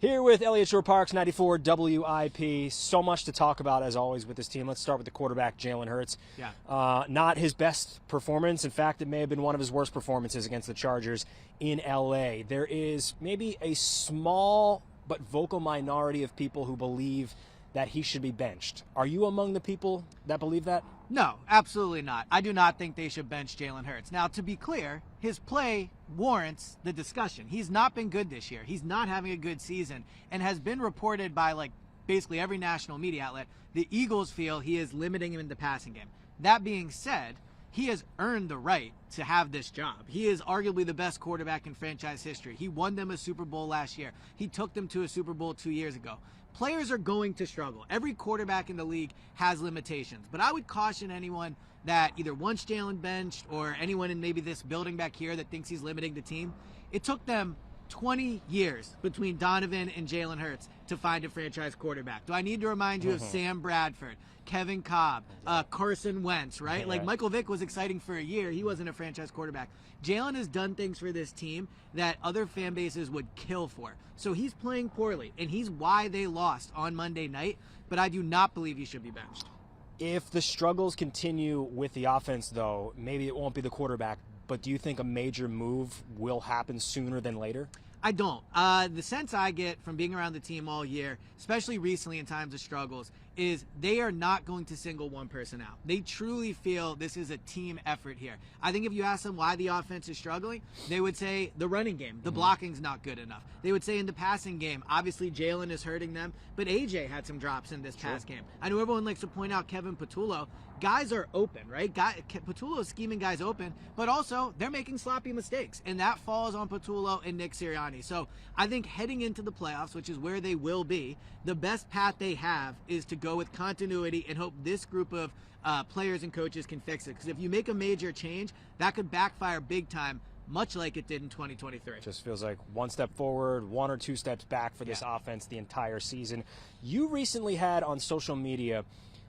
Here with Eliot Shorr-Parks, 94 WIP. So much to talk about, as always, with this team. Let's start with the quarterback, Jalen Hurts. Not his best performance. In fact, it may have been one of his worst performances against the Chargers in L.A. There is maybe a small but vocal minority of people who believe that he should be benched. Are you among the people that believe that? No, absolutely not. I do not think they should bench Jalen Hurts. Now, to be clear, his play warrants the discussion. He's not been good this year. He's not having a good season and has been reported by basically every national media outlet. The Eagles feel he is limiting him in the passing game. That being said, he has earned the right to have this job. He is arguably the best quarterback in franchise history. He won them a Super Bowl last year. He took them to a Super Bowl 2 years ago. Players are going to struggle. Every quarterback in the league has limitations. But I would caution anyone that either wants Jalen benched or anyone in maybe this building back here that thinks he's limiting the team. It took them 20 years between Donovan and Jalen Hurts to find a franchise quarterback. Do I need to remind you of Sam Bradford, Kevin Cobb, Carson Wentz, right? Like Michael Vick was exciting for a year. He wasn't a franchise quarterback. Jalen has done things for this team that other fan bases would kill for. So he's playing poorly, and he's why they lost on Monday night, but I do not believe he should be benched. If the struggles continue with the offense, though, maybe it won't be the quarterback, but do you think a major move will happen sooner than later? I don't. The sense I get from being around the team all year, especially recently in times of struggles, is they are not going to single one person out. They truly feel this is a team effort here. I think if you ask them why the offense is struggling, they would say the running game, the blocking's not good enough. They would say in the passing game, obviously Jalen is hurting them, but AJ had some drops in this past game. I know everyone likes to point out Kevin Patullo. Guys are open, right? Patullo is scheming guys open, but also they're making sloppy mistakes, and that falls on Patullo and Nick Sirianni. So I think heading into the playoffs, which is where they will be, the best path they have is to go with continuity and hope this group of players and coaches can fix it. Because if you make a major change, that could backfire big time, much like it did in 2023. Just feels like one step forward, one or two steps back for this offense the entire season. You recently had on social media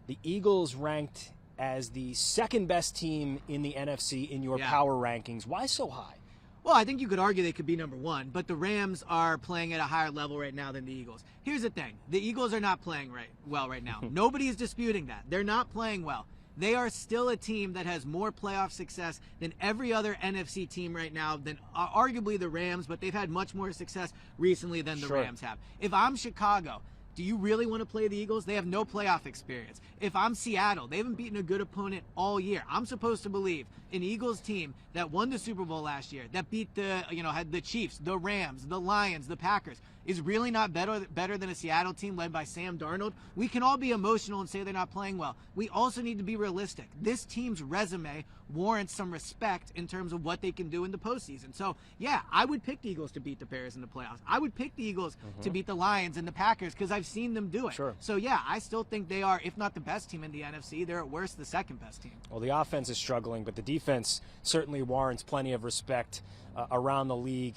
the Eagles ranked as the second best team in the NFC in your power rankings. Why so high? Well, I think you could argue they could be number one, but the Rams are playing at a higher level right now than the Eagles. Here's the thing. The Eagles are not playing well right now. Nobody is disputing that. They're not playing well. They are still a team that has more playoff success than every other NFC team right now, than arguably the Rams, but they've had much more success recently than the Rams have. If I'm Chicago, do you really want to play the Eagles? They have no playoff experience. If I'm Seattle, they haven't beaten a good opponent all year. I'm supposed to believe an Eagles team that won the Super Bowl last year, that beat had the Chiefs, the Rams, the Lions, the Packers, is really not better than a Seattle team led by Sam Darnold. We can all be emotional and say they're not playing well. We also need to be realistic. This team's resume warrants some respect in terms of what they can do in the postseason. So, yeah, I would pick the Eagles to beat the Bears in the playoffs. I would pick the Eagles to beat the Lions and the Packers because I've seen them do it. So, yeah, I still think they are, if not the best team in the NFC, they're at worst the second best team. Well, the offense is struggling, but the defense certainly warrants plenty of respect around the league.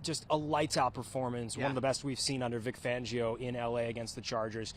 Just a lights-out performance, one of the best we've seen under Vic Fangio in L.A. against the Chargers.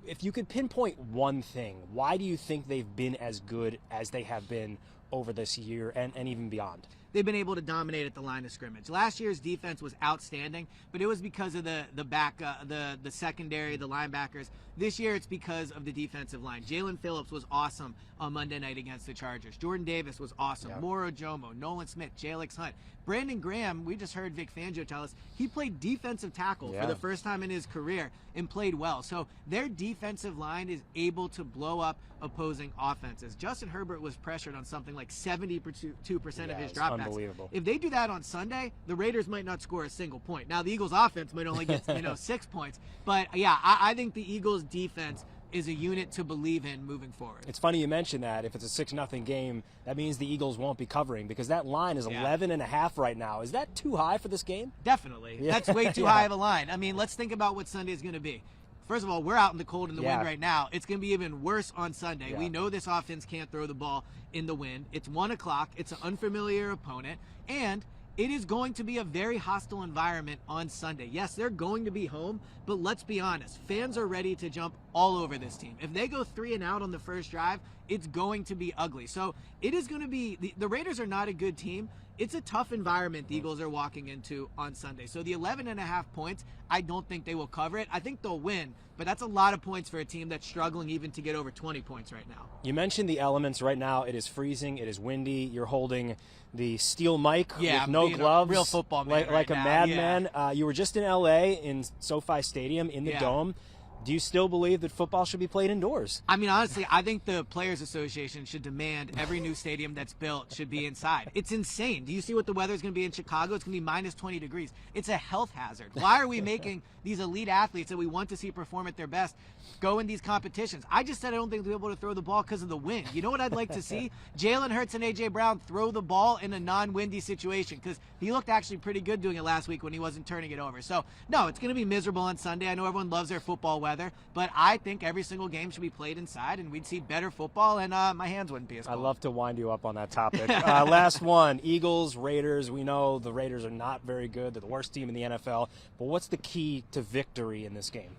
If you could pinpoint one thing, why do you think they've been as good as they have been over this year and even beyond? They've been able to dominate at the line of scrimmage. Last year's defense was outstanding, but it was because of the secondary, the linebackers. This year it's because of the defensive line. Jalen Phillips was awesome on Monday night against the Chargers. Jordan Davis was awesome. Moro Jomo, Nolan Smith, Jalix Hunt. Brandon Graham, we just heard Vic Fangio tell us, he played defensive tackle for the first time in his career and played well. So their defensive line is able to blow up opposing offenses. Justin Herbert was pressured on something like 72% of his dropbacks. Unbelievable. If they do that on Sunday, the Raiders might not score a single point. Now, the Eagles' offense might only get 6 points. But, yeah, I think the Eagles' defense is a unit to believe in moving forward. It's funny you mention that. If it's a 6-0 game, that means the Eagles won't be covering because that line is 11.5 right now. Is that too high for this game? Definitely. That's way too high of a line. I mean, let's think about what Sunday is going to be. First of all, we're out in the cold and the wind right now. It's going to be even worse on Sunday. We know this offense can't throw the ball in the wind. It's 1 o'clock. It's an unfamiliar opponent. And it is going to be a very hostile environment on Sunday. Yes, they're going to be home, but let's be honest. Fans are ready to jump all over this team. If they go 3 and out on the first drive, it's going to be ugly. So it is going to be – the Raiders are not a good team. it's a tough environment the Eagles are walking into on Sunday. So the 11.5 points, I don't think they will cover it. I think they'll win, but that's a lot of points for a team that's struggling even to get over 20 points right now. You mentioned the elements right now. It is freezing. It is windy. You're holding the steel mic with no gloves. Real football man like right a now. madman. You were just in L.A. in SoFi Stadium in the Dome. Do you still believe that football should be played indoors? I mean, honestly, I think the Players Association should demand every new stadium that's built should be inside. It's insane. Do you see what the weather's going to be in Chicago? It's going to be minus 20 degrees. It's a health hazard. Why are we making these elite athletes that we want to see perform at their best go in these competitions? I just said I don't think they'll be able to throw the ball because of the wind. You know what I'd like to see? Jalen Hurts and A.J. Brown throw the ball in a non-windy situation, because he looked actually pretty good doing it last week when he wasn't turning it over. So, no, it's going to be miserable on Sunday. I know everyone loves their football weather, but I think every single game should be played inside, and we'd see better football, and my hands wouldn't be as cold. I love to wind you up on that topic. Last one, Eagles, Raiders. We know the Raiders are not very good. They're the worst team in the NFL. But what's the key to victory in this game?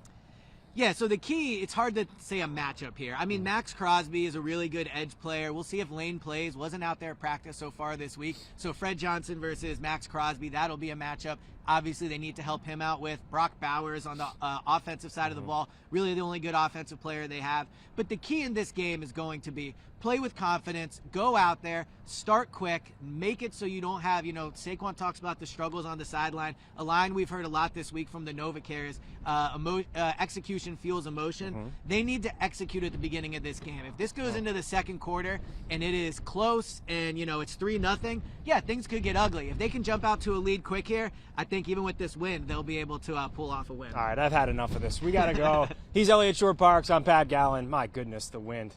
Yeah, so the key, it's hard to say a matchup here. I mean, Max Crosby is a really good edge player. We'll see if Lane plays. Wasn't out there at practice so far this week. So Fred Johnson versus Max Crosby, that'll be a matchup. Obviously, they need to help him out with Brock Bowers on the offensive side of the ball. Really the only good offensive player they have. But the key in this game is going to be play with confidence, go out there, start quick, make it so you don't have, Saquon talks about the struggles on the sideline. A line we've heard a lot this week from the NovaCare is execution fuels emotion. They need to execute at the beginning of this game. If this goes into the second quarter and it is close and, it's 3-0, yeah, things could get ugly. If they can jump out to a lead quick here, I think even with this win, they'll be able to pull off a win. All right, I've had enough of this. We got to go. He's Eliot Shorr-Parks. I'm Pat Gallen. My goodness, the wind.